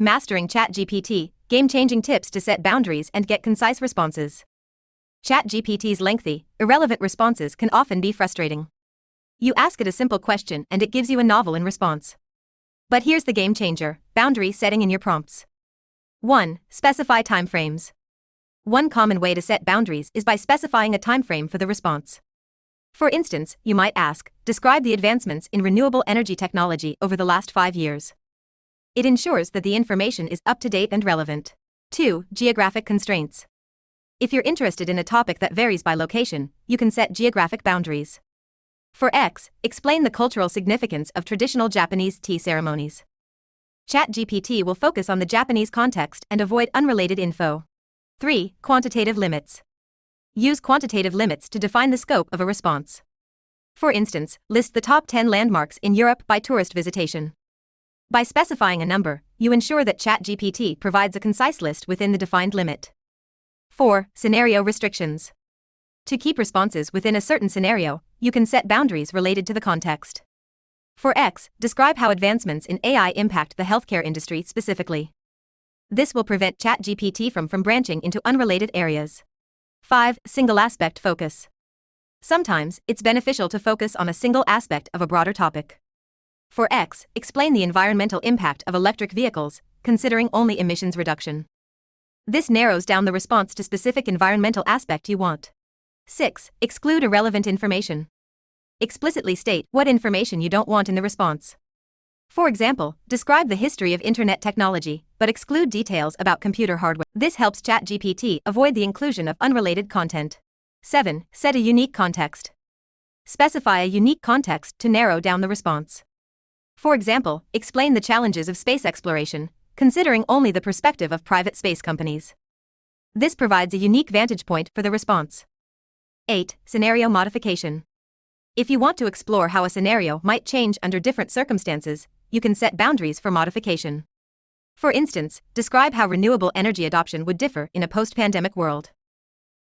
Mastering ChatGPT, game-changing tips to set boundaries and get concise responses. ChatGPT's lengthy, irrelevant responses can often be frustrating. You ask it a simple question and it gives you a novel in response. But here's the game changer: boundary setting in your prompts. 1. Specify timeframes. One common way to set boundaries is by specifying a timeframe for the response. For instance, you might ask, describe the advancements in renewable energy technology over the last 5 years. It ensures that the information is up to date and relevant. 2. Geographic constraints. If you're interested in a topic that varies by location, you can set geographic boundaries. For X, explain the cultural significance of traditional Japanese tea ceremonies. ChatGPT will focus on the Japanese context and avoid unrelated info. 3. Quantitative limits. Use quantitative limits to define the scope of a response. For instance, list the top 10 landmarks in Europe by tourist visitation. By specifying a number, you ensure that ChatGPT provides a concise list within the defined limit. 4. Scenario restrictions. To keep responses within a certain scenario, you can set boundaries related to the context. For X, describe how advancements in AI impact the healthcare industry specifically. This will prevent ChatGPT from branching into unrelated areas. 5. SingleAspect Focus. Sometimes, it's beneficial to focus on a single aspect of a broader topic. For X, explain the environmental impact of electric vehicles, considering only emissions reduction. This narrows down the response to specific environmental aspect you want. 6. Exclude irrelevant information. Explicitly state what information you don't want in the response. For example, describe the history of internet technology, but exclude details about computer hardware. This helps ChatGPT avoid the inclusion of unrelated content. 7. Set a unique context. Specify a unique context to narrow down the response. For example, explain the challenges of space exploration, considering only the perspective of private space companies. This provides a unique vantage point for the response. 8. Scenario modification. If you want to explore how a scenario might change under different circumstances, you can set boundaries for modification. For instance, describe how renewable energy adoption would differ in a post-pandemic world.